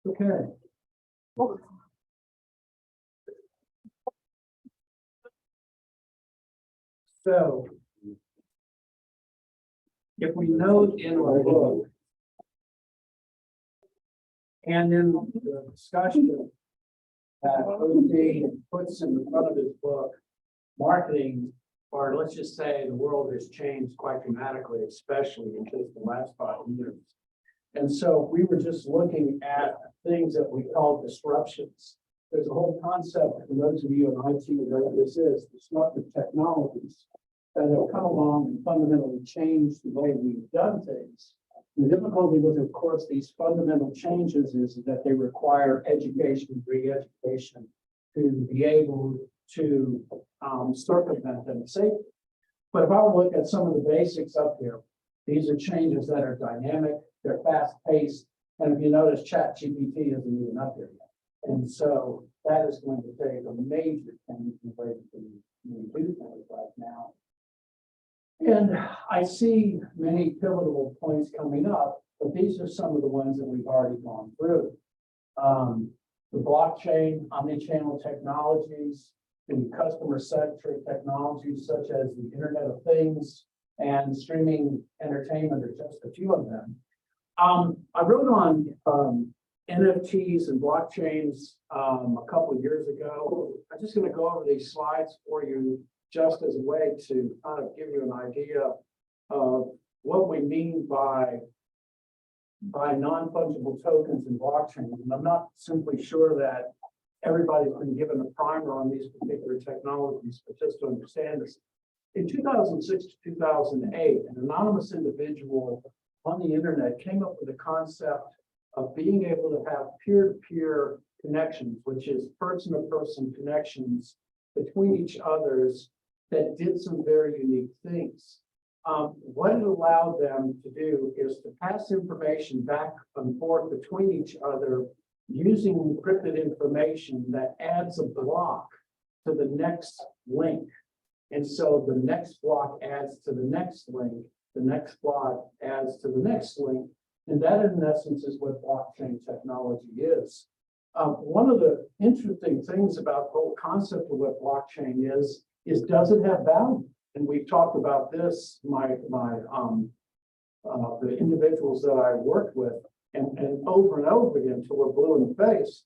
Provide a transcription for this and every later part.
Okay. So, if we note in our book and in the discussion that OD puts in the front of his book, marketing, or let's just say the world has changed quite dramatically, especially in just the last 5 years. And so we were just looking at things that we call disruptions. There's a whole concept, for those of you in IT who know what this is, disruptive technologies that have come along and fundamentally changed the way we've done things. The difficulty with, of course, these fundamental changes is that they require education, re-education to be able to circumvent them safely. But if I look at some of the basics up here, these are changes that are dynamic, they're fast-paced, and if you notice, ChatGPT isn't even up here yet. And so that is going to take a major change in the way that we do things right now. And I see many pivotal points coming up, but these are some of the ones that we've already gone through. The blockchain, omnichannel technologies, the customer-centric technologies such as the Internet of Things and streaming entertainment are just a few of them. I wrote on NFTs and blockchains a couple of years ago. I'm just going to go over these slides for you just as a way to kind of give you an idea of what we mean by non-fungible tokens in blockchain. And I'm not simply sure that everybody's been given a primer on these particular technologies, but just to understand this. In 2006 to 2008, an anonymous individual on the internet came up with a concept of being able to have peer-to-peer connections, which is person-to-person connections between each others that did some very unique things. What it allowed them to do is to pass information back and forth between each other using encrypted information that adds a block to the next link. And so the next block adds to the next link, the next block adds to the next link, and that in essence is what blockchain technology is. One of the interesting things about the whole concept of what blockchain is does it have value? And we've talked about this, the individuals that I worked with, and over again until we're blue in the face.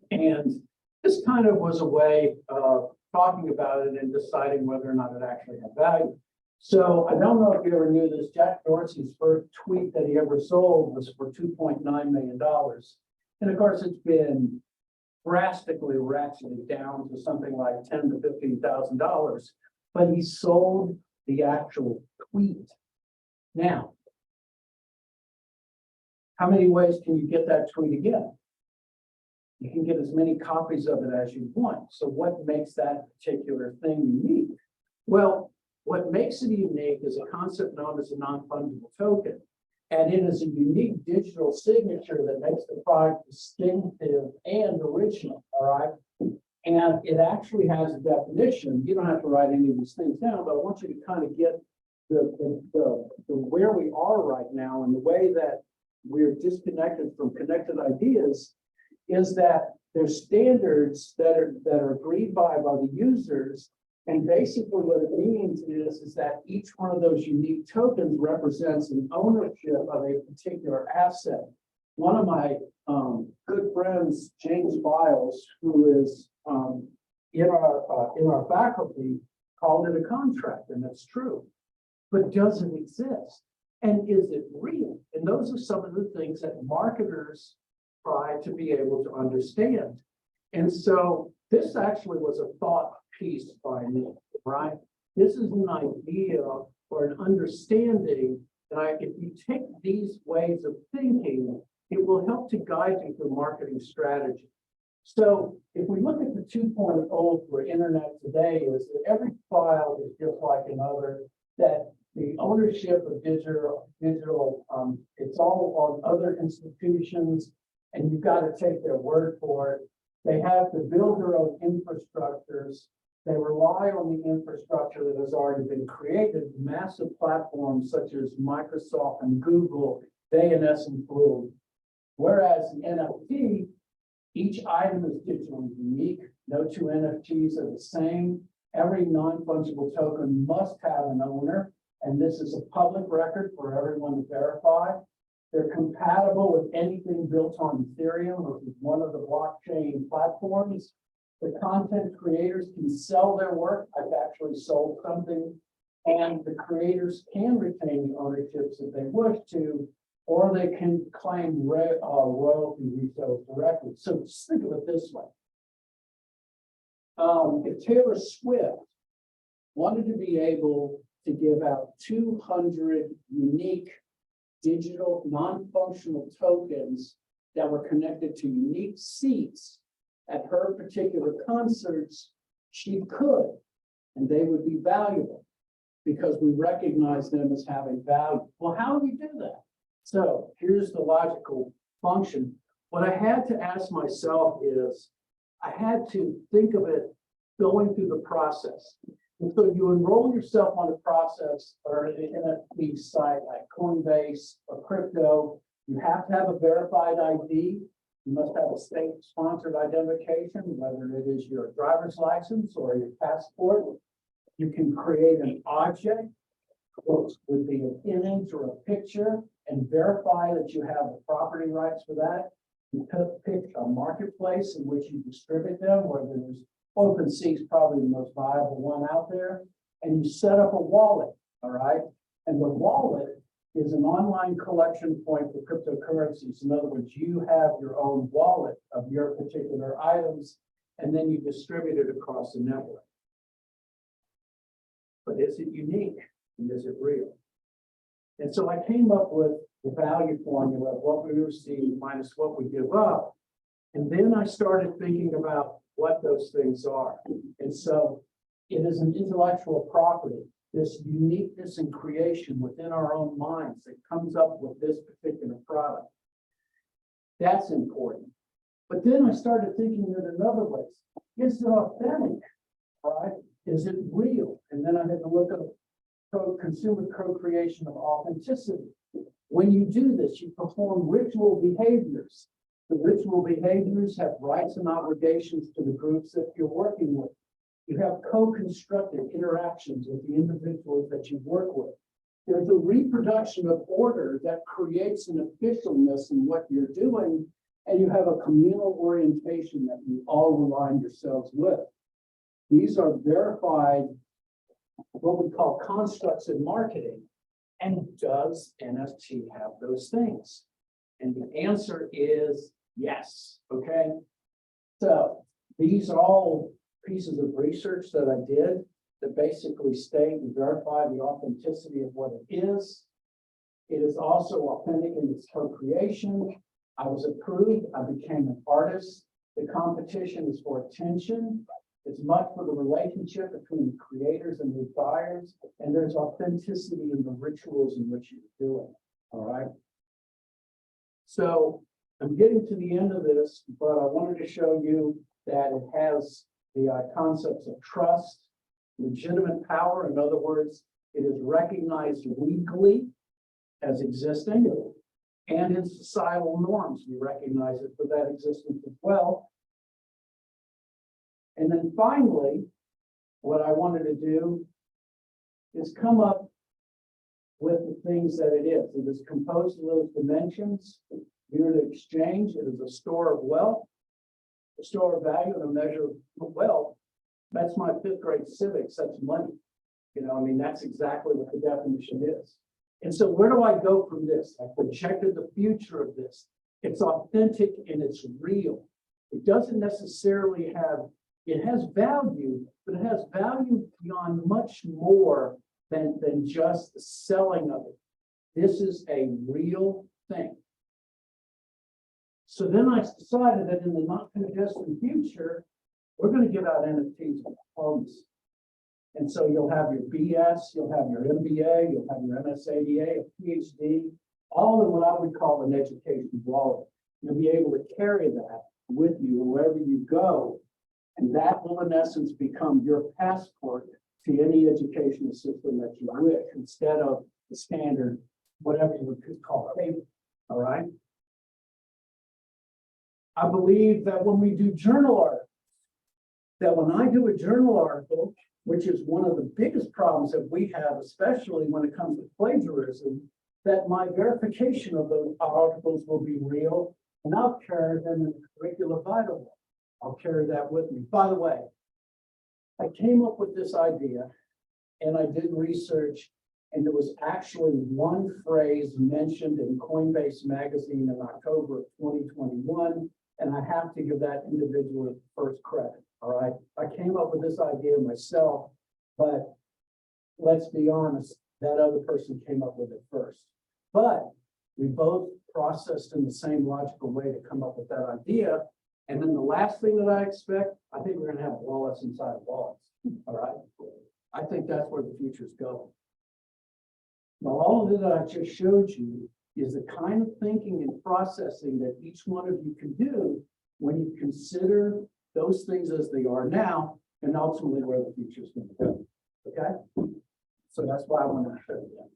And this kind of was a way of talking about it and deciding whether or not it actually had value. So I don't know if you ever knew this, Jack Dorsey's first tweet that he ever sold was for $2.9 million. And of course, it's been drastically ratcheted down to something like $10,000 to $15,000, but he sold the actual tweet. Now, how many ways can you get that tweet again? You can get as many copies of it as you want. So what makes that particular thing unique? Well, what makes it unique is a concept known as a non-fungible token. And it is a unique digital signature that makes the product distinctive and original, all right? And it actually has a definition. You don't have to write any of these things down, but I want you to kind of get the where we are right now and the way that we're disconnected from connected ideas is that there's standards that are agreed by the users. And basically what it means is that each one of those unique tokens represents an ownership of a particular asset. One of my good friends, James Biles, who is in our faculty, called it a contract, and that's true. But does it exist? And is it real? And those are some of the things that marketers try to be able to understand. And so this actually was a thought piece by me, right? This is an idea or an understanding that if you take these ways of thinking, it will help to guide you through marketing strategy. So if we look at the 2.0 for internet today, is that every file is just like another, that the ownership of digital, it's all on other institutions, and you've got to take their word for it. They have to build their own infrastructures. They rely on the infrastructure that has already been created. Massive platforms such as Microsoft and Google, they in essence will Whereas the NFT, each item is digitally unique. No two NFTs are the same. Every non-fungible token must have an owner, and this is a public record for everyone to verify. They're compatible with anything built on Ethereum, which is one of the blockchain platforms. The content creators can sell their work. I've actually sold something, and the creators can retain the ownerships if they wish to, or they can claim royalty resales directly. So just think of it this way. If Taylor Swift wanted to be able to give out 200 unique digital non-functional tokens that were connected to unique seats at her particular concerts, she could, and they would be valuable because we recognize them as having value. Well, how do we do that? So here's the logical function. What I had to ask myself is, I had to think of it going through the process. And so you enroll yourself on a process or an NFT site like Coinbase or crypto. You have to have a verified ID. You must have a state-sponsored identification, whether it is your driver's license or your passport. You can create an object, which would be an image or a picture, and verify that you have the property rights for that. You pick a marketplace in which you distribute them, whether there's OpenSea is probably the most viable one out there, and you set up a wallet, all right? And the wallet is an online collection point for cryptocurrencies. In other words, you have your own wallet of your particular items, and then you distribute it across the network. But is it unique and is it real? And so I came up with the value formula of what we receive minus what we give up. And then I started thinking about what those things are. And so it is an intellectual property, this uniqueness and creation within our own minds that comes up with this particular product. That's important. But then I started thinking in another way. Is it authentic? Right? Is it real? And then I had to look at consumer co-creation of authenticity. When you do this, you perform ritual behaviors. The ritual behaviors have rights and obligations to the groups that you're working with. You have co-constructed interactions with the individuals that you work with. There's a reproduction of order that creates an officialness in what you're doing, and you have a communal orientation that you all align yourselves with. These are verified, what we call constructs in marketing. And does NFT have those things? And the answer is yes, okay? So these are all pieces of research that I did that basically state and verify the authenticity of what it is. It is also authentic in its co-creation. I was approved, I became an artist. The competition is for attention. It's much for the relationship between the creators and the buyers, and there's authenticity in the rituals in which you're doing, all right? So I'm getting to the end of this, but I wanted to show you that it has the concepts of trust, legitimate power. In other words, it is recognized legally as existing, and in societal norms, we recognize it for that existence as well. And then finally, what I wanted to do is come up with the things that it is. It is composed of those dimensions. Unit of exchange, it is a store of wealth, a store of value, and a measure of wealth. That's my fifth grade civics, that's money. You know, I mean, that's exactly what the definition is. And so where do I go from this? I projected the future of this. It's authentic and it's real. It doesn't necessarily have, it has value, but it has value beyond much more than just the selling of it. This is a real thing. So then I decided that in the not too distant future, we're going to give out NFTs with homes. And so you'll have your BS, you'll have your MBA, you'll have your MSADA, a PhD, all in what I would call an education wallet. You'll be able to carry that with you wherever you go. And that will, in essence, become your passport to any educational system that you wish, instead of the standard, whatever you would call paper. All right. I believe that when we do journal articles, that when I do a journal article, which is one of the biggest problems that we have, especially when it comes to plagiarism, that my verification of those articles will be real, and I'll carry them in the curricula vitae. I'll carry that with me. By the way, I came up with this idea and I did research, and there was actually one phrase mentioned in Coinbase magazine in October of 2021, and I have to give that individual first credit. All right, I came up with this idea myself, but let's be honest, that other person came up with it first. But we both processed in the same logical way to come up with that idea. And then the last thing that I expect, I think we're going to have wallets inside wallets. All right, I think that's where the future's going. Now, all of it that I just showed you is the kind of thinking and processing that each one of you can do when you consider those things as they are now, and ultimately where the future is going to go. Okay, so that's why I wanted to show you that.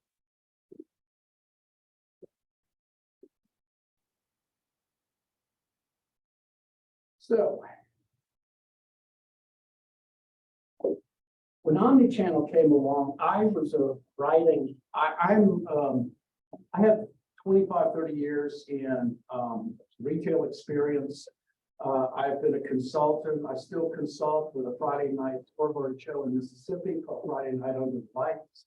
So, when Omnichannel came along, I was writing. I have 25, 30 years in retail experience. I've been a consultant. I still consult with a Friday night scoreboard show in Mississippi called Friday Night Under the Lights.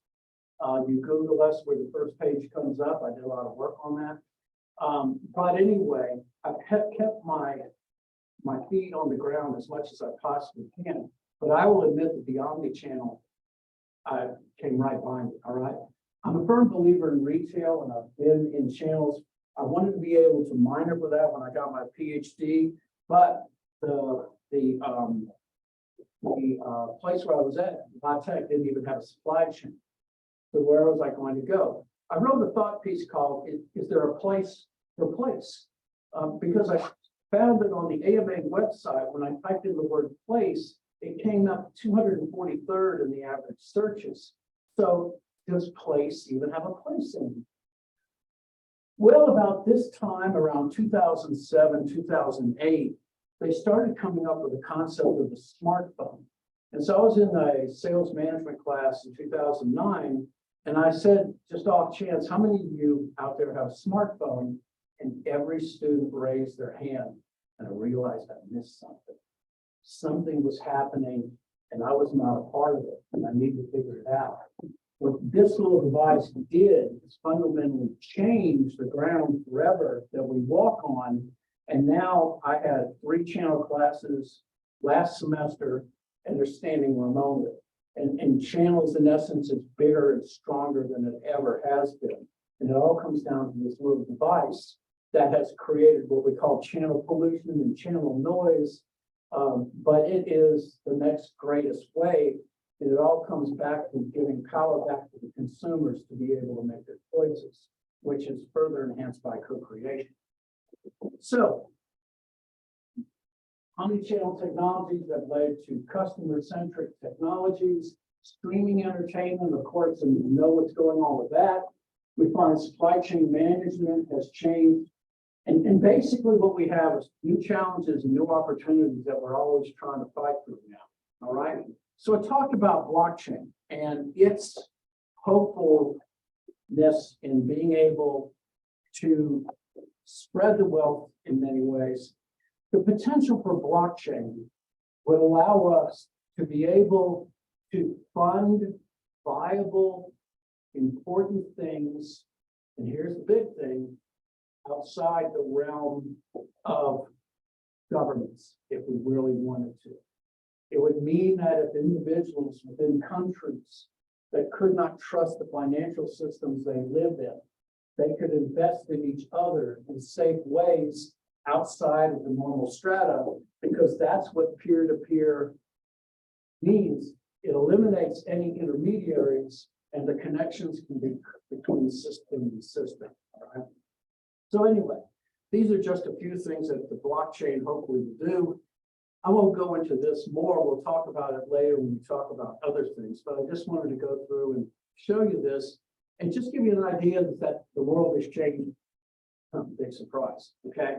You Google us where the first page comes up. I did a lot of work on that. But anyway, I've kept my feet on the ground as much as I possibly can. But I will admit that the Omnichannel came right behind it. All right. I'm a firm believer in retail, and I've been in channels. I wanted to be able to minor with that when I got my PhD. But the place where I was at, Tech, didn't even have a supply chain. So where was I going to go? I wrote a thought piece called, is there a place for place? Because I found that on the AMA website, when I typed in the word place, it came up 243rd in the average searches. So does place even have a place in it? Well, about this time, around 2007, 2008, they started coming up with the concept of the smartphone. And so I was in a sales management class in 2009, and I said, just off chance, how many of you out there have a smartphone? And every student raised their hand, and I realized I missed something. Something was happening, and I was not a part of it, and I need to figure it out. What this little device did is fundamentally change the ground forever that we walk on. And now I had 3 channel classes last semester, and they're standing room only. And channels, in essence, is bigger and stronger than it ever has been. And it all comes down to this little device that has created what we call channel pollution and channel noise. But it is the next greatest way. And it all comes back to giving power back to the consumers to be able to make their choices, which is further enhanced by co-creation. So, Omnichannel technologies that led to customer-centric technologies, streaming entertainment, of course, and you know what's going on with that. We find supply chain management has changed. And basically what we have is new challenges and new opportunities that we're always trying to fight through now. All right. So I talked about blockchain and its hopefulness in being able to spread the wealth in many ways. The potential for blockchain would allow us to be able to fund viable, important things. And here's the big thing, outside the realm of governments, if we really wanted to. It would mean that if individuals within countries that could not trust the financial systems they live in, they could invest in each other in safe ways outside of the normal strata, because that's what peer-to-peer means. It eliminates any intermediaries, and the connections can be between system and system. All right. So anyway, these are just a few things that the blockchain hopefully will do. I won't go into this more. We'll talk about it later when we talk about other things, but I just wanted to go through and show you this and just give you an idea that the world is changing. Big surprise, okay?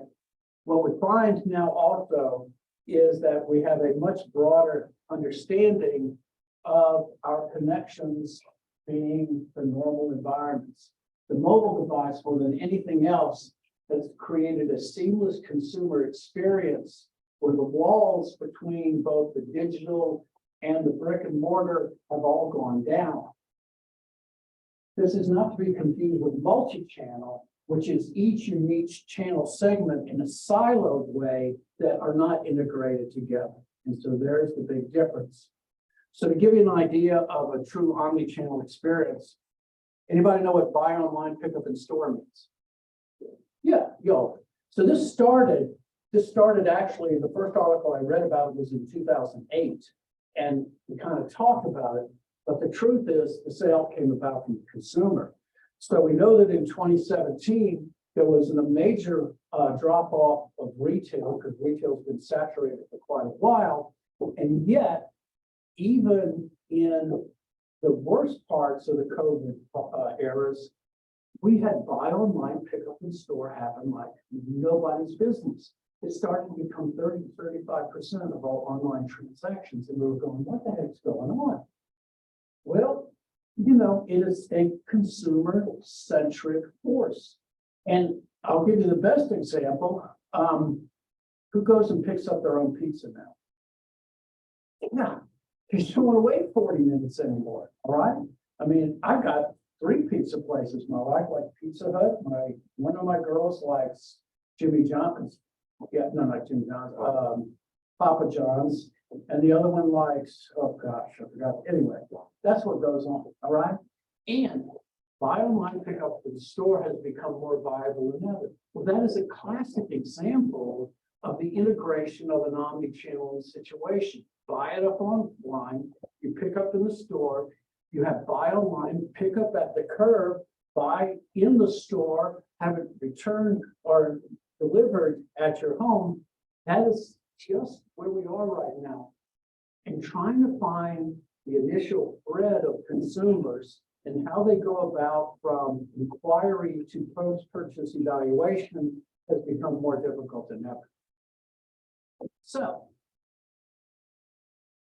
What we find now also is that we have a much broader understanding of our connections being the normal environments. The mobile device, more than anything else, has created a seamless consumer experience where the walls between both the digital and the brick and mortar have all gone down. This is not to be confused with multi-channel, which is each unique channel segment in a siloed way that are not integrated together. And so there's the big difference. So to give you an idea of a true omni-channel experience, anybody know what buy online, pick up in store means? Yeah, yo. So this started actually, the first article I read about it was in 2008. And we kind of talked about it, but the truth is the sale came about from the consumer. So we know that in 2017, there was a major drop off of retail because retail's been saturated for quite a while. And yet, even in the worst parts of the COVID eras, we had buy online, pick up in store happen like nobody's business. It started to become 30 to 35% of all online transactions. And we were going, what the heck's going on? Well, you know, it is a consumer-centric force. And I'll give you the best example. Who goes and picks up their own pizza now? Yeah, you don't want to wait 40 minutes anymore, all right? I mean, I've got 3 pizza places. My wife likes Pizza Hut. One of my girls likes Jimmy John's. Yeah, no, not Jimmy John's. Papa John's. And the other one likes, oh gosh, I forgot. Anyway, that's what goes on, all right? And buy online, pick up in the store has become more viable than ever. Well, that is a classic example of the integration of an omni-channel situation. Buy it up online, you pick up in the store, you have buy online, pick up at the curb, buy in the store, have it returned or delivered at your home. That is just where we are right now. And trying to find the initial thread of consumers and how they go about from inquiry to post-purchase evaluation has become more difficult than ever. So,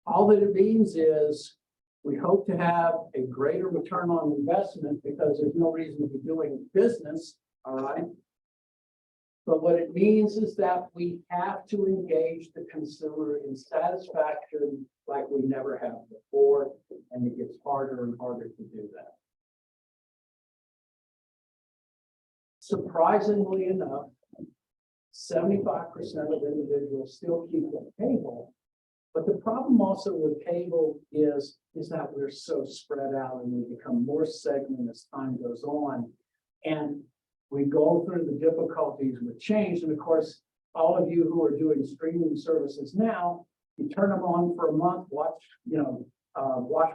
all that it means is we hope to have a greater return on investment because there's no reason to be doing business, all right? But what it means is that we have to engage the consumer in satisfaction like we never have before, and it gets harder and harder to do that. Surprisingly enough, 75% of individuals still keep their cable. But the problem also with cable is that we're so spread out and we become more segmented as time goes on. And we go through the difficulties with change. And of course, all of you who are doing streaming services now, you turn them on for a month, watch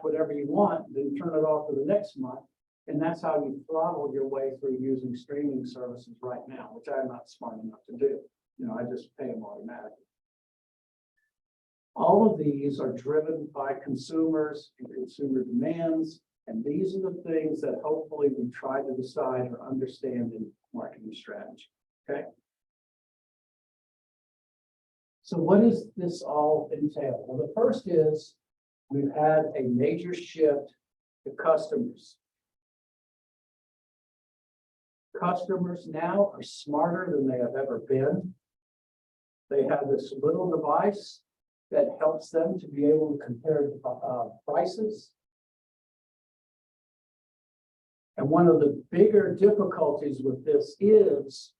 whatever you want, then turn it off for the next month. And that's how you throttle your way through using streaming services right now, which I'm not smart enough to do. You know, I just pay them automatically. All of these are driven by consumers and consumer demands. And these are the things that hopefully we try to decide or understand in marketing strategy, okay? So what does this all entail? Well, the first is we've had a major shift to customers. Customers now are smarter than they have ever been. They have this little device that helps them to be able to compare prices. And one of the bigger difficulties with this is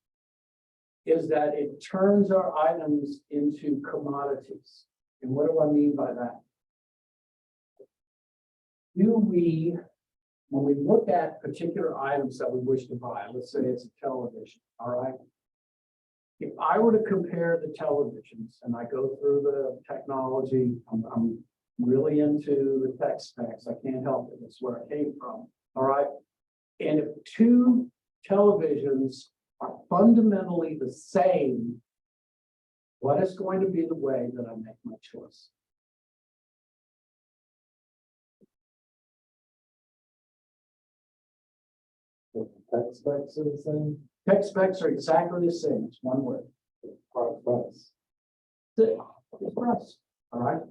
that it turns our items into commodities. And what do I mean by that? When we look at particular items that we wish to buy, let's say it's a television, all right? If I were to compare the televisions and I go through the technology, I'm really into the tech specs. I can't help it. That's where I came from, all right? And if 2 televisions are fundamentally the same, what is going to be the way that I make my choice? Tech specs are the same? Tech specs are exactly the same. It's one word. Price. It's price, all right?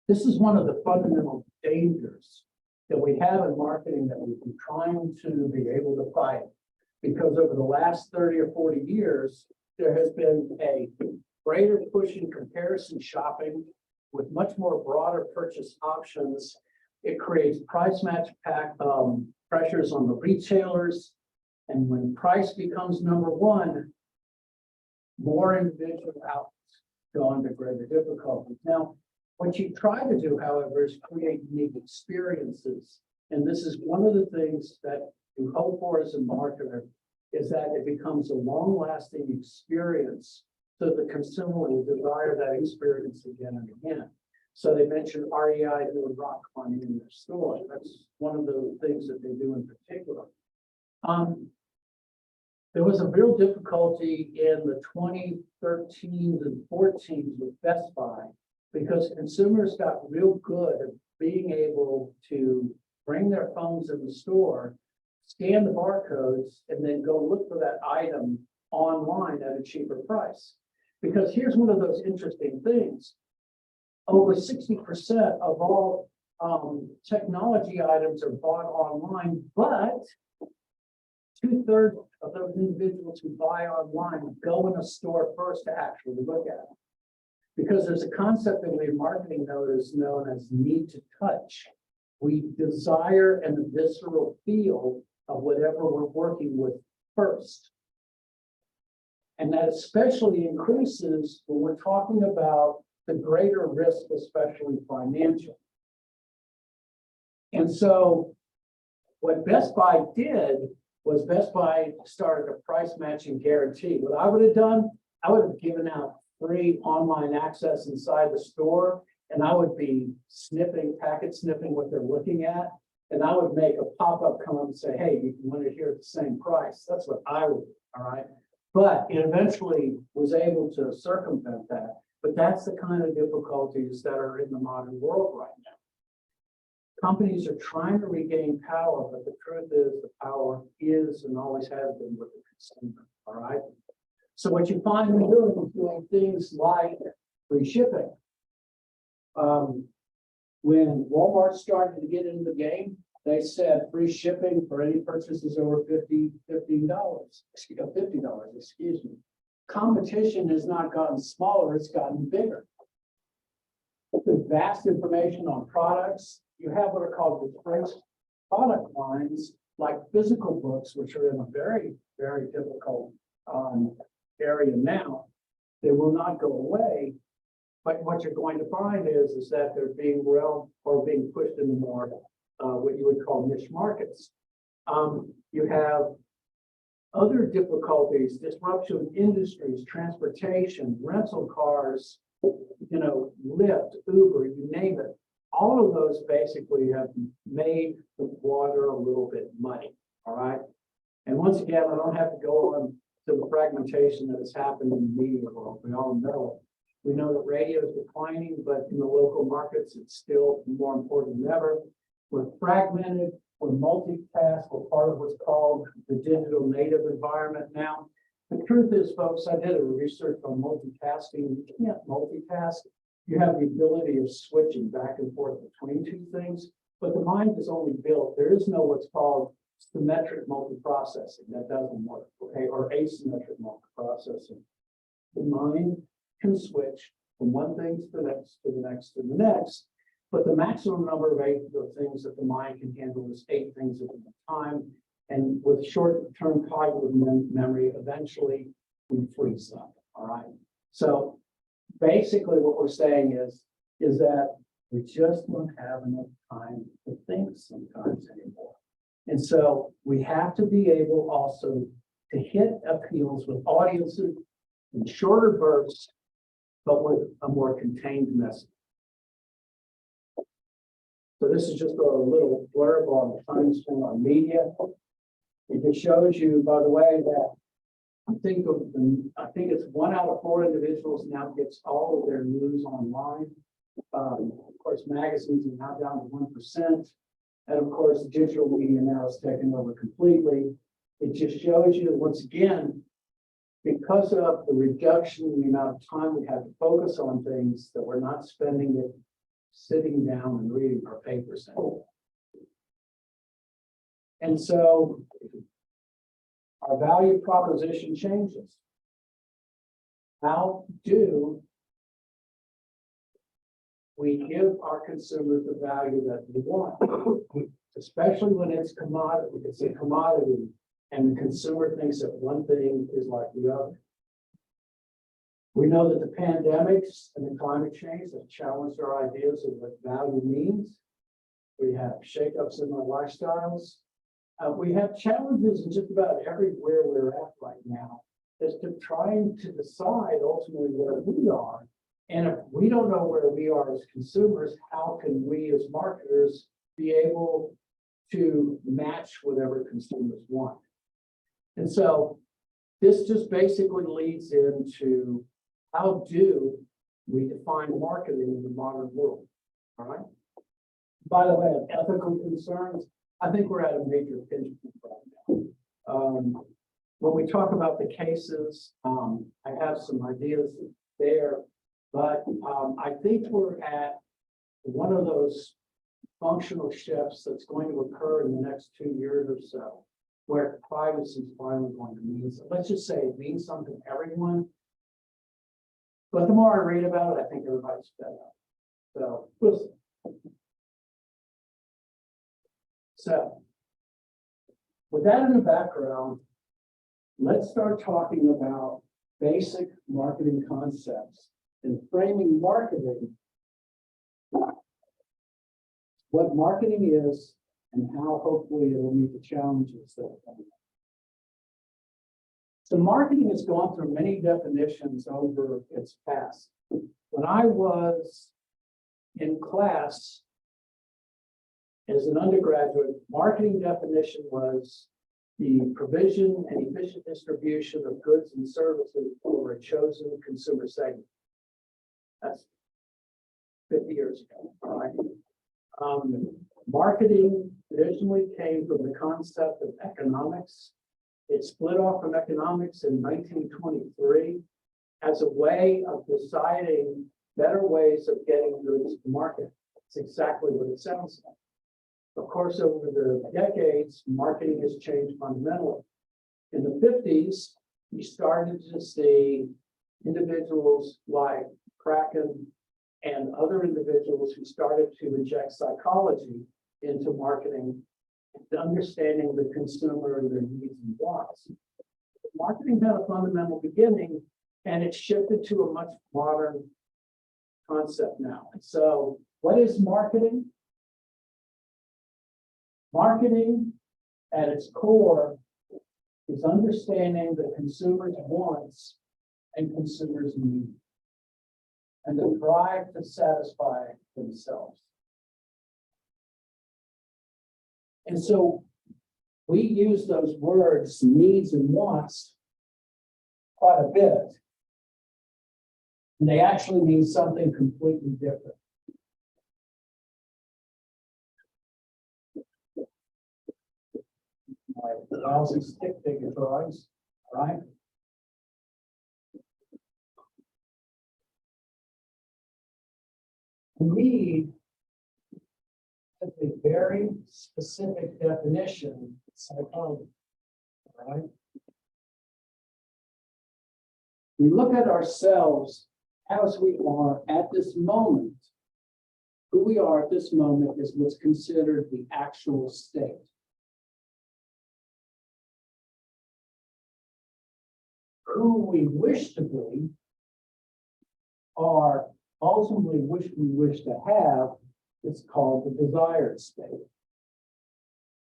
This is one of the fundamental dangers that we have in marketing that we've been trying to be able to fight. Because over the last 30 or 40 years, there has been a greater push in comparison shopping with much more broader purchase options. It creates price match pressures on the retailers. And when price becomes number one, more individual outlets go under greater difficulty. Now, what you try to do, however, is create unique experiences. And this is one of the things that you hope for as a marketer, is that it becomes a long-lasting experience so the consumer will desire that experience again and again. So they mentioned REI doing rock climbing in their store. That's one of the things that they do in particular. There was a real difficulty in the 2013s and 14s with Best Buy because consumers got real good at being able to bring their phones in the store, scan the barcodes, and then go look for that item online at a cheaper price. Because here's one of those interesting things. Over 60% of all technology items are bought online, but 2/3 of those individuals who buy online go in a store first to actually look at it. Because there's a concept that we in marketing know is known as need to touch. We desire and visceral feel of whatever we're working with first. And that especially increases when we're talking about the greater risk, especially financial. And so what Best Buy did was Best Buy started a price matching guarantee. What I would have done, I would have given out free online access inside the store, and I would be packet sniffing what they're looking at. And I would make a pop-up come up and say, hey, you want it here at the same price. That's what I would do, all right? But it eventually was able to circumvent that. But that's the kind of difficulties that are in the modern world right now. Companies are trying to regain power, but the truth is the power is and always has been with the consumer, all right? So what you find them doing things like free shipping. When Walmart started to get into the game, they said free shipping for any purchases over $50, excuse me. Competition has not gotten smaller, it's gotten bigger. The vast information on products, you have what are called displaced product lines, like physical books, which are in a very, very difficult area now. They will not go away. But what you're going to find is that they're being being pushed into more what you would call niche markets. You have other difficulties, disruption of industries, transportation, rental cars, Lyft, Uber, you name it. All of those basically have made the water a little bit muddy, all right? And once again, I don't have to go on to the fragmentation that has happened in the media world. We all know it. We know that radio is declining, but in the local markets, it's still more important than ever. We're fragmented, we're multitask, we're part of what's called the digital native environment now. The truth is, folks, I did a research on multitasking. You can't multitask. You have the ability of switching back and forth between two things, but the mind is only built. There is no what's called symmetric multiprocessing. That doesn't work, okay, or asymmetric multiprocessing. The mind can switch from one thing to the next, to the next, to the next. But the maximum number of things that the mind can handle is 8 things at a time. And with short-term cognitive memory, eventually we freeze up, all right? So basically what we're saying is that we just don't have enough time to think sometimes anymore. And so we have to be able also to hit appeals with audiences in shorter bursts, but with a more contained message. So this is just a little blurb on the time spent on media. It just shows you, by the way, that I think it's 1 out of 4 individuals now gets all of their news online. Of course, magazines are now down to 1%. And of course, digital media now is taking over completely. It just shows you, once again, because of the reduction in the amount of time we have to focus on things, that we're not spending it sitting down and reading our papers anymore. And so our value proposition changes. How do we give our consumers the value that we want? Especially when it's commodity, it's a commodity, and the consumer thinks that one thing is like the other. We know that the pandemics and the climate change have challenged our ideas of what value means. We have shakeups in our lifestyles. We have challenges in just about everywhere we're at right now, as to trying to decide ultimately where we are. And if we don't know where we are as consumers, how can we as marketers be able to match whatever consumers want? And so this just basically leads into, how do we define marketing in the modern world? All right. By the way, ethical concerns, I think we're at a major pinch point right now. When we talk about the cases, I have some ideas there, but I think we're at one of those functional shifts that's going to occur in the next 2 years or so, where privacy is finally going to mean something. Let's just say it means something to everyone. But the more I read about it, I think everybody's fed up. So we'll see. So with that in the background, let's start talking about basic marketing concepts and framing marketing, what marketing is, and how hopefully it will meet the challenges that are coming up. So marketing has gone through many definitions over its past. When I was in class as an undergraduate, marketing definition was the provision and efficient distribution of goods and services for a chosen consumer segment. That's 50 years ago, all right? Marketing traditionally came from the concept of economics. It split off from economics in 1923 as a way of deciding better ways of getting goods to market. It's exactly what it sounds like. Of course, over the decades, marketing has changed fundamentally. In the 50s, we started to see individuals like Kraken and other individuals who started to inject psychology into marketing and understanding the consumer and their needs and wants. Marketing had a fundamental beginning, and it's shifted to a much modern concept now. So what is marketing? Marketing at its core is understanding the consumer's wants and consumers' needs, and the drive to satisfy themselves. And so we use those words, needs and wants, quite a bit. And they actually mean something completely different. My lousy stick figure drawings, right? Need has a very specific definition in psychology, all right? We look at ourselves as we are at this moment. Who we are at this moment is what's considered the actual state. Who we wish to be, or ultimately which we wish to have, is called the desired state.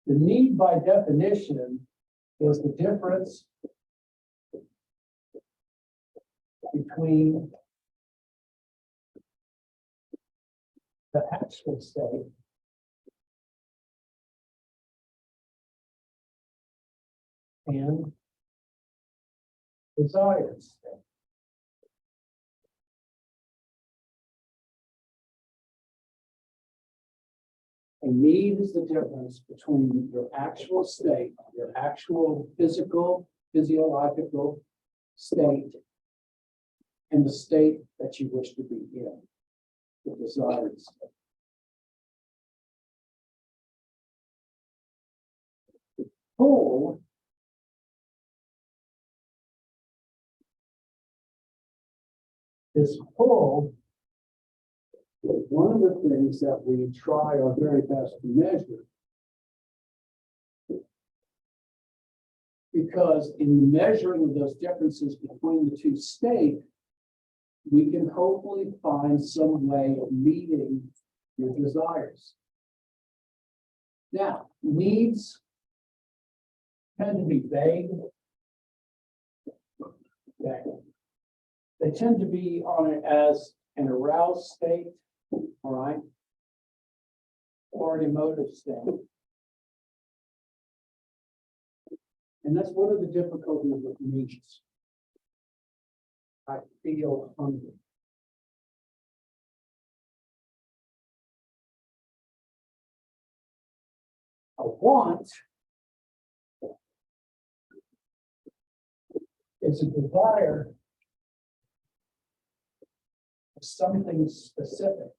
The need, by definition, is the difference between the actual state and desired state. A need is the difference between your actual state, your actual physiological state and the state that you wish to be in, the desired state. The pull is one of the things that we try our very best to measure. Because in measuring those differences between the two states, we can hopefully find some way of meeting your desires. Now, needs tend to be vague. They tend to be on it as an aroused state, all right, or an emotive state. And that's one of the difficulties with needs. I feel hungry. A want is a desire of something specific.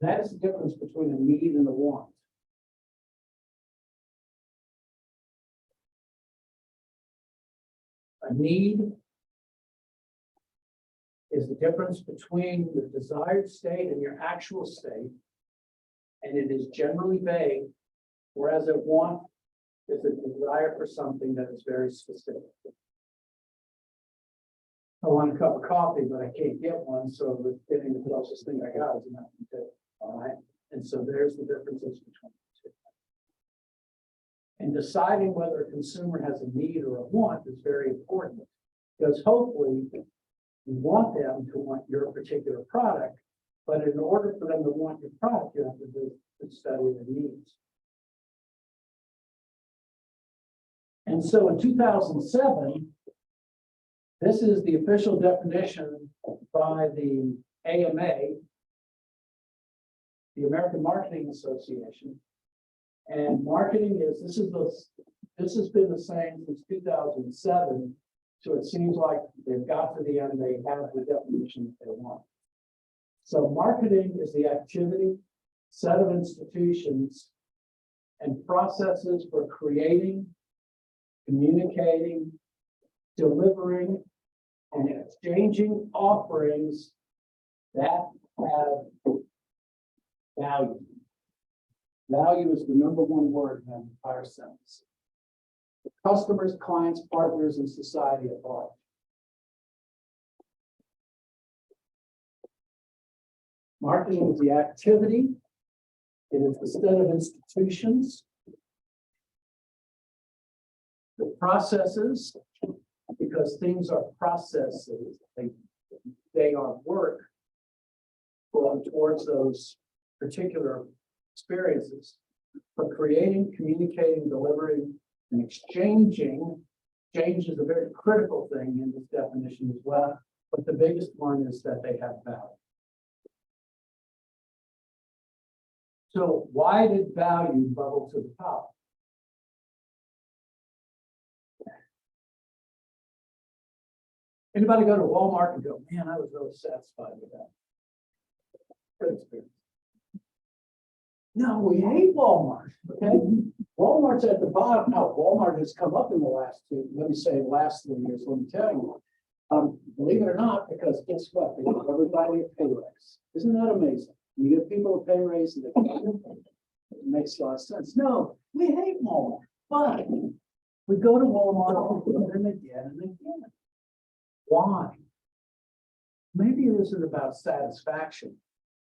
That is the difference between a need and a want. A need is the difference between your desired state and your actual state, and it is generally vague, whereas a want is a desire for something that is very specific. I want a cup of coffee, but I can't get one, so the getting the closest thing I got is enough to take. All right, and so there's the differences between the two. And deciding whether a consumer has a need or a want is very important, because hopefully you want them to want your particular product, but in order for them to want your product, you have to do the study of their needs. And so in 2007, this is the official definition by the AMA, the American Marketing Association. And marketing is, this has been the same since 2007. So it seems like they've got to the end, they have the definition that they want. So marketing is the activity, set of institutions, and processes for creating, communicating, delivering, and exchanging offerings that have value. Value is the number one word in that entire sentence. Customers, clients, partners, and society at large. Marketing is the activity. It is the set of institutions. The processes, because things are processes, they are work going towards those particular experiences for creating, communicating, delivering, and exchanging. Exchange is a very critical thing in this definition as well, but the biggest one is that they have value. So why did value bubble to the top? Anybody go to Walmart and go, man, I was really satisfied with that. Good experience. No, we hate Walmart. Okay, Walmart's at the bottom. Now, Walmart has come up in the last last 3 years. Let me tell you, believe it or not, because guess what? They give everybody a pay raise. Isn't that amazing? You give people a pay raise, and it makes a lot of sense. No, we hate Walmart, but we go to Walmart again and again and again. Why? Maybe it isn't about satisfaction,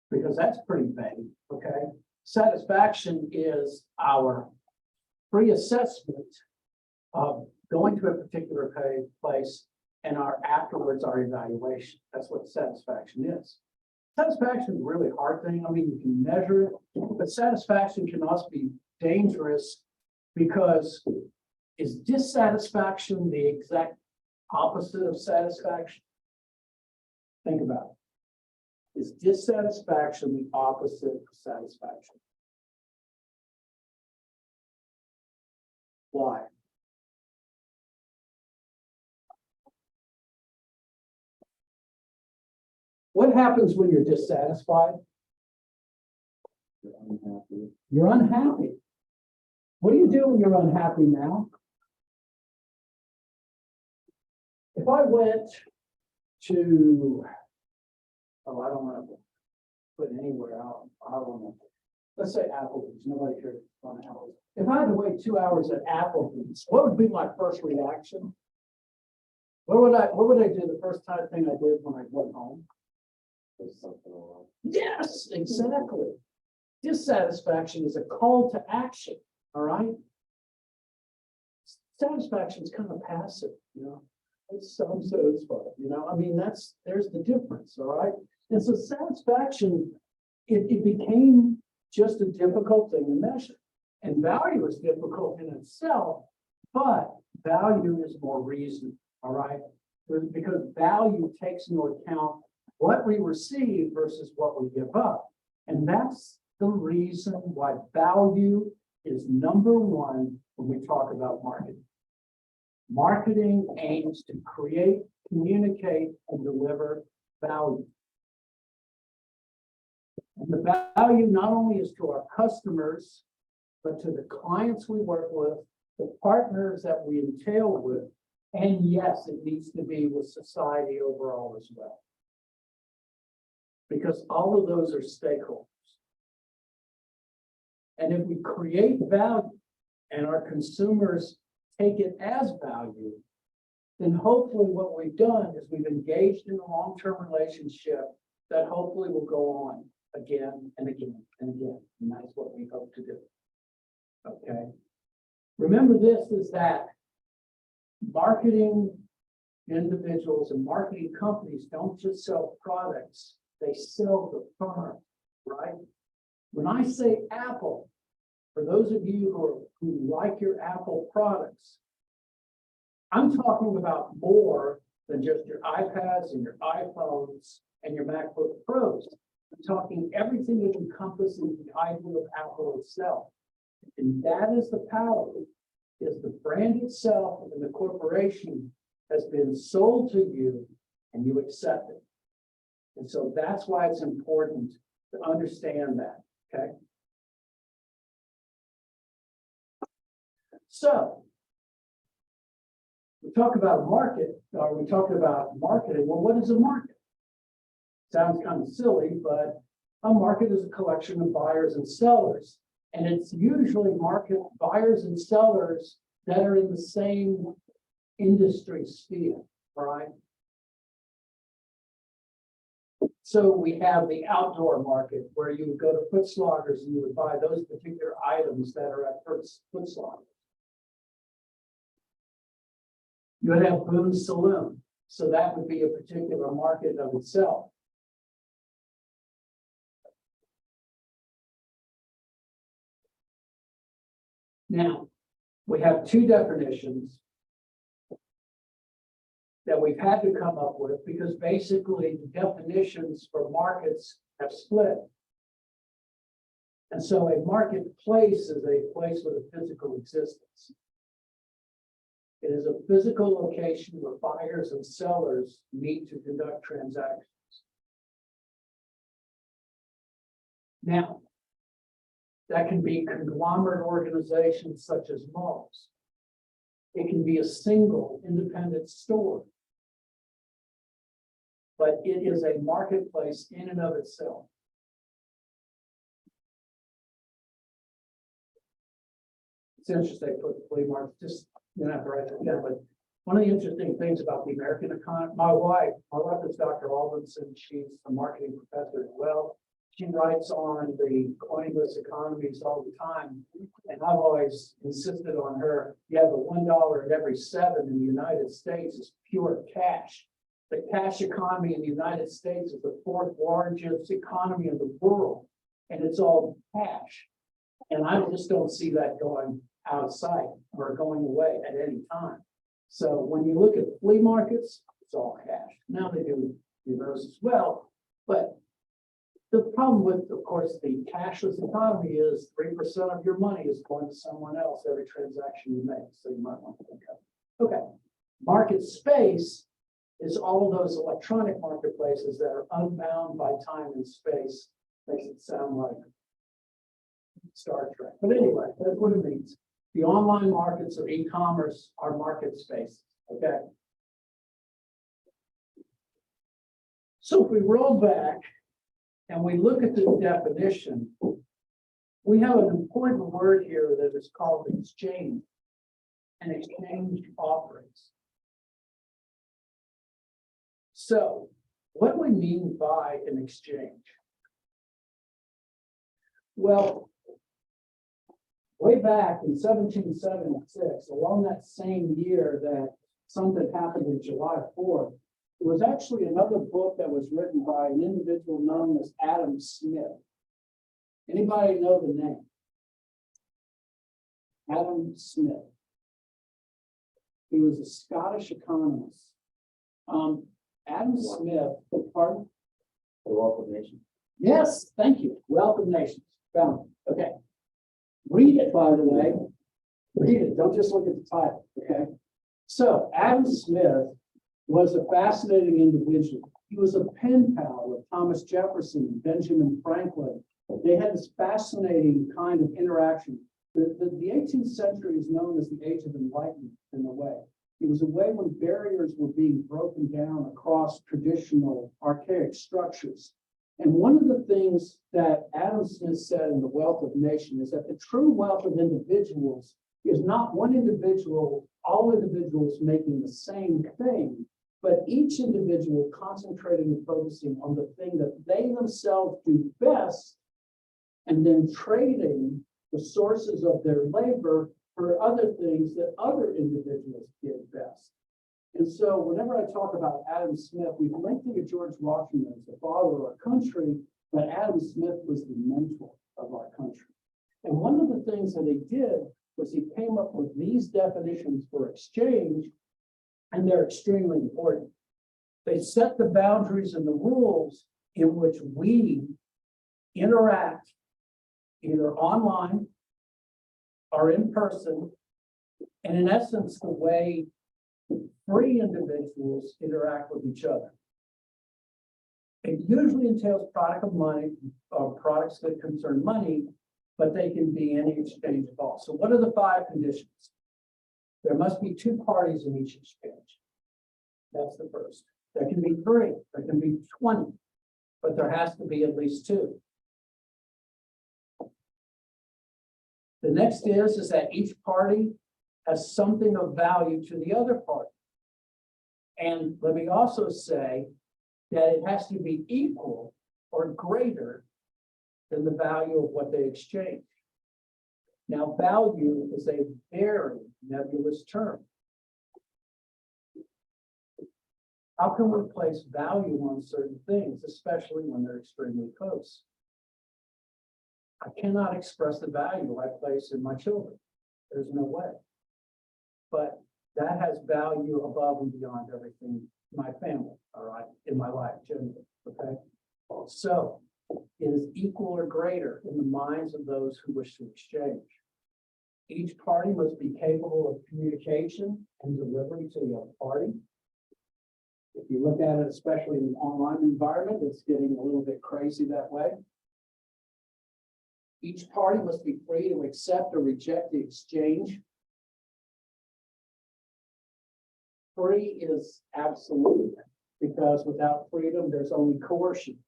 because that's pretty vague. Okay. Satisfaction is our pre-assessment of going to a particular place and our evaluation. That's what satisfaction is. Satisfaction is a really hard thing. I mean, you can measure it, but satisfaction can also be dangerous because is dissatisfaction the exact opposite of satisfaction? Think about it. Is dissatisfaction the opposite of satisfaction? Why? What happens when you're dissatisfied? You're unhappy. You're unhappy. What do you do when you're unhappy now? If I went to, oh, I don't want to put anywhere out, I don't know. Let's say Applebee's, nobody here on Applebee's. If I had to wait 2 hours at Applebee's, what would be my first reaction? What would I do the first thing I did when I went home? There's something wrong. Yes, exactly. Dissatisfaction is a call to action, all right? Satisfaction is kind of passive, you know? It's I'm satisfied, you know? I mean, there's the difference, all right? And so satisfaction, it became just a difficult thing to measure. And value is difficult in itself, but value is more reasonable, all right? Because value takes into account what we receive versus what we give up. And that's the reason why value is number one when we talk about marketing. Marketing aims to create, communicate, and deliver value. And the value not only is to our customers, but to the clients we work with, the partners that we entail with, and yes, it needs to be with society overall as well. Because all of those are stakeholders. And if we create value and our consumers take it as value, then hopefully what we've done is we've engaged in a long-term relationship that hopefully will go on again and again and again. And that's what we hope to do. Okay. Remember this is that marketing individuals and marketing companies don't just sell products, they sell the firm, right? When I say Apple, for those of you who like your Apple products, I'm talking about more than just your iPads and your iPhones and your MacBook Pros. I'm talking everything that encompasses the idea of Apple itself. And that is the power, is the brand itself and the corporation has been sold to you and you accept it. And so that's why it's important to understand that, okay? So, we talk about a market, or we talk about marketing. Well, what is a market? Sounds kind of silly, but a market is a collection of buyers and sellers. And it's usually market buyers and sellers that are in the same industry sphere, right? So we have the outdoor market where you would go to Foot Sloggers and you would buy those particular items that are at Foot Sloggers. You would have Boone's Saloon. So that would be a particular market of itself. Now, we have two definitions that we've had to come up with because basically the definitions for markets have split. And so a marketplace is a place with a physical existence. It is a physical location where buyers and sellers meet to conduct transactions. Now, that can be conglomerate organizations such as malls. It can be a single independent store. But it is a marketplace in and of itself. It's interesting they put flea markets, just you don't have to write that down, but one of the interesting things about the American economy, my wife is Dr. Alvinson, she's a marketing professor as well. She writes on the coinless economies all the time. And I've always insisted on her, you have a $1 in every 7 in the United States is pure cash. The cash economy in the United States is the 4th largest economy in the world, and it's all cash. And I just don't see that going outside or going away at any time. So when you look at flea markets, it's all cash. Now they do those as well, but The problem with, of course, the cashless economy is 3% of your money is going to someone else every transaction you make. So you might want to think of. Okay. Market space is all of those electronic marketplaces that are unbound by time and space. Makes it sound like Star Trek. But anyway, that's what it means. The online markets of e-commerce are market spaces. Okay. So if we roll back and we look at the definition, we have an important word here that is called exchange and exchange offerings. So what do we mean by an exchange? Well, way back in 1776, along that same year that something happened in July 4th, there was actually another book that was written by an individual known as Adam Smith. Anybody know the name? Adam Smith. He was a Scottish economist. Adam Smith, pardon? The Wealth of Nations. Yes, thank you. Wealth of Nations. Found it. Okay. Read it, by the way. Read it. Don't just look at the title. Okay. So Adam Smith was a fascinating individual. He was a pen pal of Thomas Jefferson and Benjamin Franklin. They had this fascinating kind of interaction. The 18th century is known as the Age of Enlightenment in a way. It was a way when barriers were being broken down across traditional archaic structures. And one of the things that Adam Smith said in The Wealth of Nations is that the true wealth of individuals is not one individual, all individuals making the same thing, but each individual concentrating and focusing on the thing that they themselves do best, and then trading the sources of their labor for other things that other individuals did best. And so whenever I talk about Adam Smith, we've linked him to George Washington as the father of our country, but Adam Smith was the mentor of our country. And one of the things that he did was he came up with these definitions for exchange, and they're extremely important. They set the boundaries and the rules in which we interact either online or in person, and in essence, the way free individuals interact with each other. It usually entails product of money or products that concern money, but they can be any exchange at all. So what are the 5 conditions? There must be 2 parties in each exchange. That's the first. There can be 3, there can be 20, but there has to be at least 2. The next is that each party has something of value to the other party. And let me also say that it has to be equal or greater than the value of what they exchange. Now, value is a very nebulous term. How can we place value on certain things, especially when they're extremely close? I cannot express the value I place in my children. There's no way. But that has value above and beyond everything in my family, all right, in my life generally, okay? So it is equal or greater in the minds of those who wish to exchange. Each party must be capable of communication and delivery to the other party. If you look at it, especially in an online environment, it's getting a little bit crazy that way. Each party must be free to accept or reject the exchange. Free is absolute, because without freedom, there's only coercion.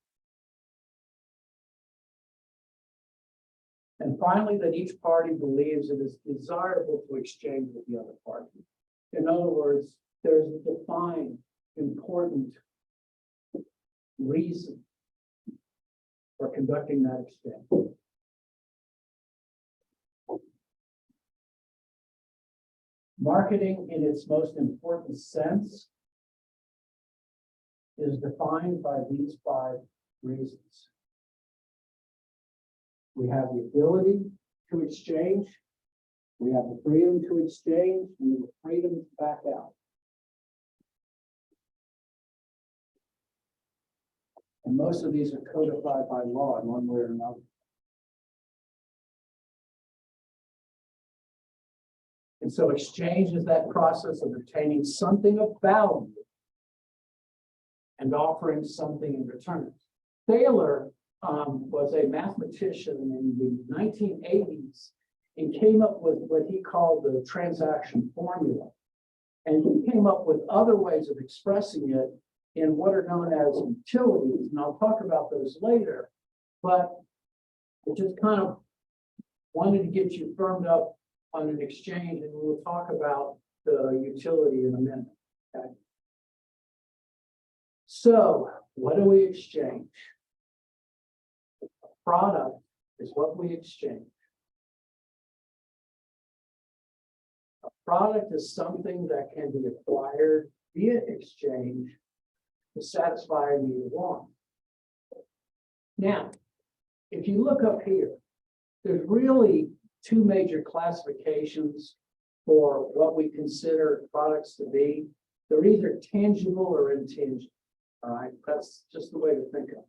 And finally, that each party believes it is desirable to exchange with the other party. In other words, there's a defined, important reason for conducting that exchange. Marketing in its most important sense is defined by these 5 reasons. We have the ability to exchange, we have the freedom to exchange, and the freedom to back out. And most of these are codified by law in one way or another. And so exchange is that process of obtaining something of value and offering something in return. Taylor was a mathematician in the 1980s and came up with what he called the transaction formula. And he came up with other ways of expressing it in what are known as utilities, and I'll talk about those later. But it just kind of wanted to get you firmed up on an exchange, and we'll talk about the utility in a minute. Okay. So, what do we exchange? A product is what we exchange. A product is something that can be acquired via exchange to satisfy a need or want. Now, if you look up here, there's really two major classifications for what we consider products to be. They're either tangible or intangible. All right, that's just the way to think of it.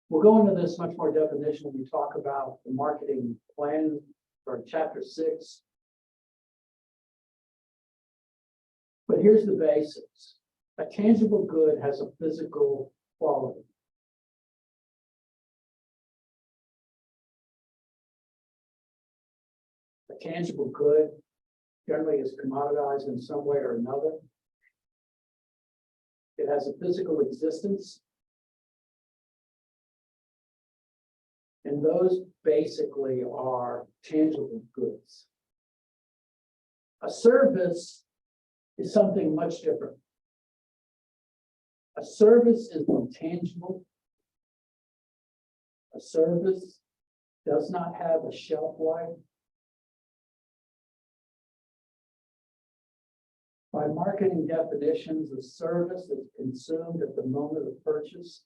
We'll go into this much more definition when we talk about the marketing plan for chapter 6. But here's the basics. A tangible good has a physical quality. A tangible good generally is commoditized in some way or another. It has a physical existence. And those basically are tangible goods. A service is something much different. A service is intangible. A service does not have a shelf life. By marketing definitions, a service is consumed at the moment of purchase.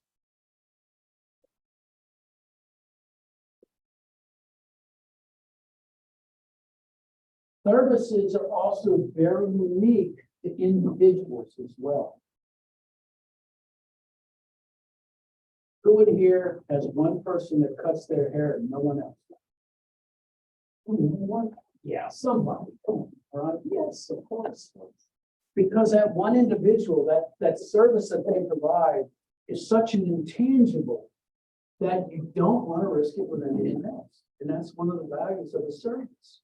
Services are also very unique to individuals as well. Who in here has one person that cuts their hair and no one else? One? Yeah, somebody. All right. Yes, of course. Because that one individual, that service that they provide is such an intangible that you don't want to risk it with anything else. And that's one of the values of a service.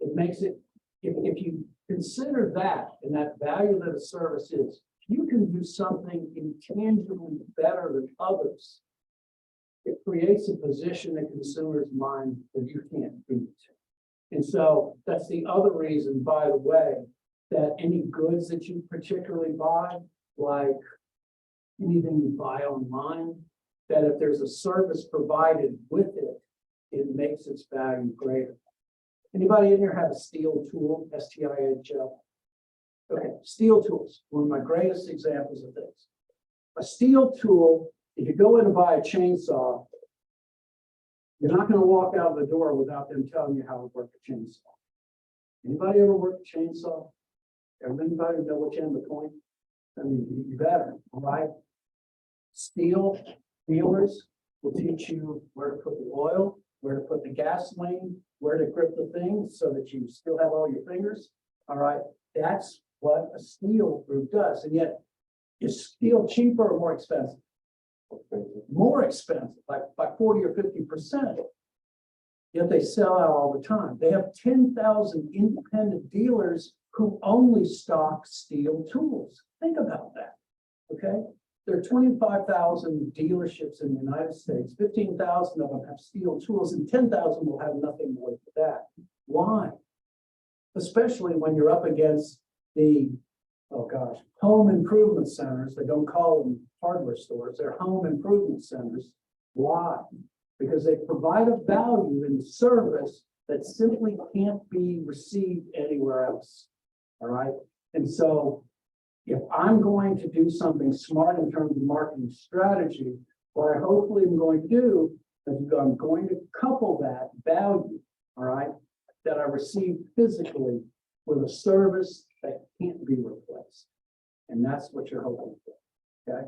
It makes it, if you consider that and that value that a service is, you can do something intangibly better than others. It creates a position in consumers' mind that you can't beat. And so that's the other reason, by the way, that any goods that you particularly buy, like anything you buy online, that if there's a service provided with it, it makes its value greater. Anybody in here have a steel tool, S-T-I-H-L? Okay, steel tools, one of my greatest examples of this. A steel tool, if you go in and buy a chainsaw, you're not going to walk out of the door without them telling you how to work a chainsaw. Anybody ever work a chainsaw? Everybody know which end of the point? I mean, you better, all right? Steel dealers will teach you where to put the oil, where to put the gasoline, where to grip the thing so that you still have all your fingers. All right, that's what a steel group does. And yet, is steel cheaper or more expensive? More expensive, like by 40 or 50%. Yet they sell out all the time. They have 10,000 independent dealers who only stock steel tools. Think about that. Okay. There are 25,000 dealerships in the United States. 15,000 of them have steel tools, and 10,000 will have nothing more than that. Why? Especially when you're up against the, oh gosh, home improvement centers. They don't call them hardware stores. They're home improvement centers. Why? Because they provide a value in service that simply can't be received anywhere else. All right. And so if I'm going to do something smart in terms of marketing strategy, what I hopefully am going to do is I'm going to couple that value, all right, that I receive physically with a service that can't be replaced. And that's what you're hoping for. Okay.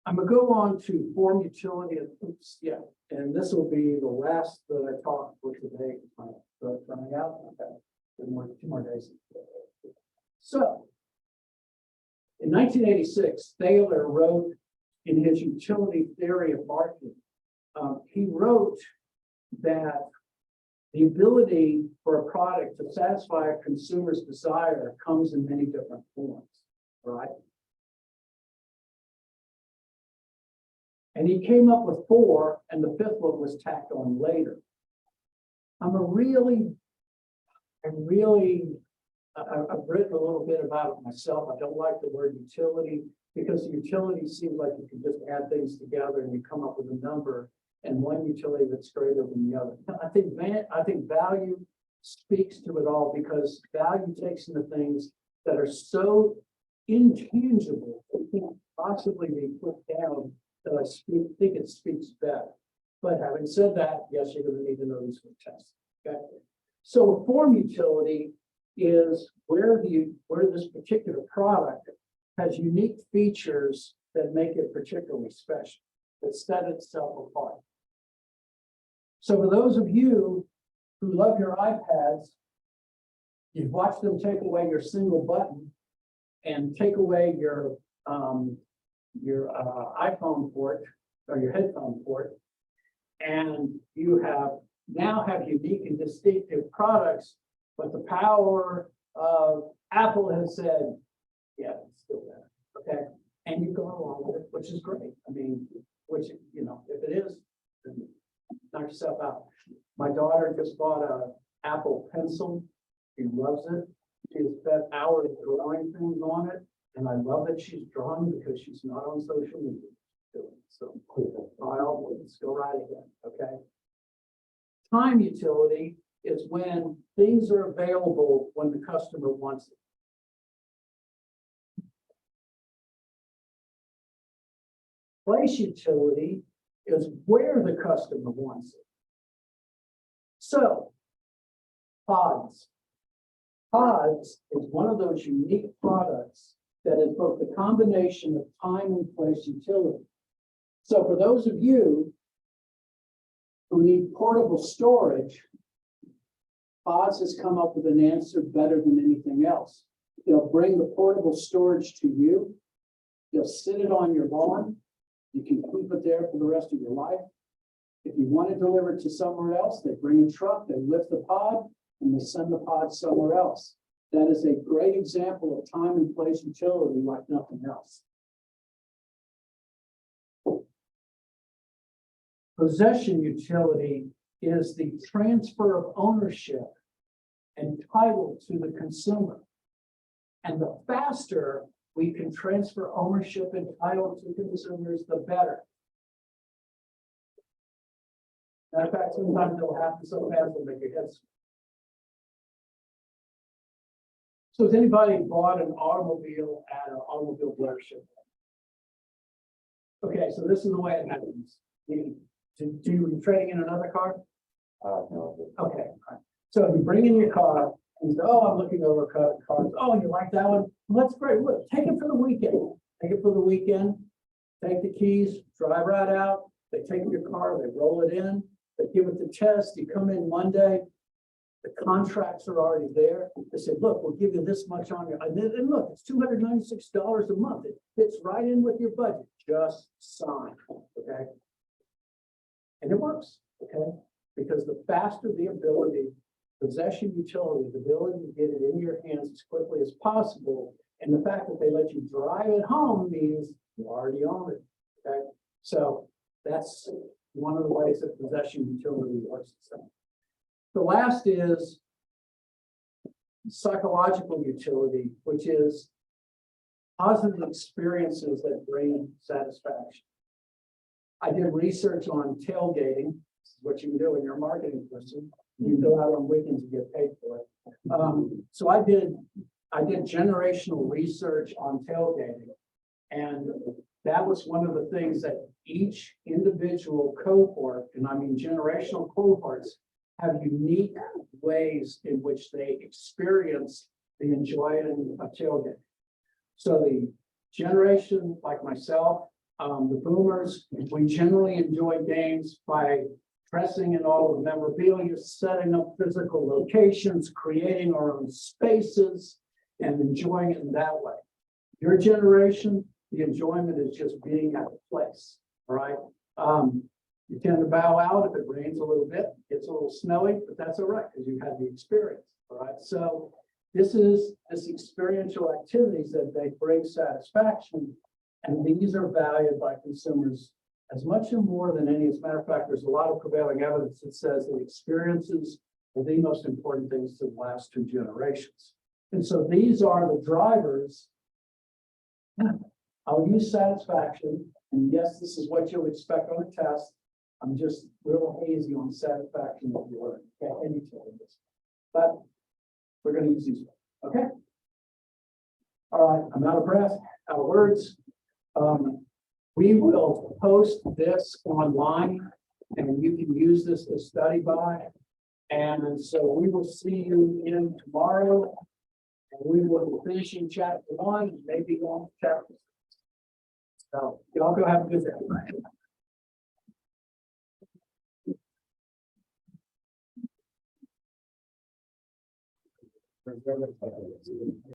I'm gonna go on to form utility and oops, yeah, and this will be the last that I talk for today. My throat's running out. Okay, two more days. So, in 1986, Thaler wrote in his utility theory of marketing. He wrote that the ability for a product to satisfy a consumer's desire comes in many different forms, right? And he came up with 4, and the 5th one was tacked on later. I've written a little bit about it myself. I don't like the word utility because utility seems like you can just add things together and you come up with a number and one utility that's greater than the other. I think value speaks to it all because value takes into things that are so intangible, it can't possibly be put down that I think it speaks better. But having said that, yes, you're going to need to know these for tests. Okay. So a form utility is where this particular product has unique features that make it particularly special, that set itself apart. So for those of you who love your iPads, you've watched them take away your single button and take away your iPhone port or your headphone port, and you now have unique and distinctive products, but the power of Apple has said, yeah, it's still there, okay? And you go along with it, which is great. I mean, if it is, then knock yourself out. My daughter just bought an Apple Pencil. She loves it. She has spent hours drawing things on it. And I love that she's drawing because she's not on social media. So let's go right again, okay? Time utility is when things are available when the customer wants it. Place utility is where the customer wants it. So, pods. Pods is one of those unique products that is both the combination of time and place utility. So for those of you who need portable storage, Pods has come up with an answer better than anything else. They'll bring the portable storage to you. They'll sit it on your lawn. You can keep it there for the rest of your life. If you want it delivered to somewhere else, they bring a truck, they lift the pod, and they send the pod somewhere else. That is a great example of time and place utility like nothing else. Possession utility is the transfer of ownership and title to the consumer. And the faster we can transfer ownership and title to consumers, the better. Matter of fact, sometimes they'll have to so fast they'll make your head swim. So has anybody bought an automobile at an automobile dealership? Okay, so this is the way it happens. Do you trading in another car? No. Okay, all right. So you bring in your car and you say, oh, I'm looking over cars. Oh, you like that one? Well, that's great. Look, take it for the weekend. Take it for the weekend. Take the keys, drive right out. They take your car, they roll it in, they give it the test. You come in Monday. The contracts are already there. They said, look, we'll give you this much on your, and look, it's $296 a month. It fits right in with your budget. Just sign, okay? And it works, okay? Because the faster the ability, possession utility, the ability to get it in your hands as quickly as possible, and the fact that they let you drive it home means you already own it, okay? So that's one of the ways that possession utility works. The last is psychological utility, which is positive experiences that bring satisfaction. I did research on tailgating. This is what you can do when you're a marketing person. You go out on weekends and get paid for it. So I did generational research on tailgating, and that was one of the things that each individual cohort, and I mean generational cohorts, have unique ways in which they experience the enjoyment of tailgating. So the generation like myself, The boomers, we generally enjoy games by dressing in all the memorabilia, setting up physical locations, creating our own spaces, and enjoying it in that way. Your generation, the enjoyment is just being at the place, all right? You tend to bow out if it rains a little bit, gets a little snowy, but that's all right because you had the experience, all right? So this experiential activities that they bring satisfaction, and these are valued by consumers as much and more than any. As a matter of fact, there's a lot of prevailing evidence that says that experiences are the most important things to the last 2 generations. And so these are the drivers. I'll use satisfaction, and yes, this is what you'll expect on a test. I'm just real hazy on satisfaction of the word. Okay, any of this, but we're going to use these. Okay. All right, I'm out of breath, out of words. We will post this online, and you can use this to study by. And so we will see you in tomorrow, and we will be finishing chapter 1, maybe going to chapter 6. So y'all go have a good day.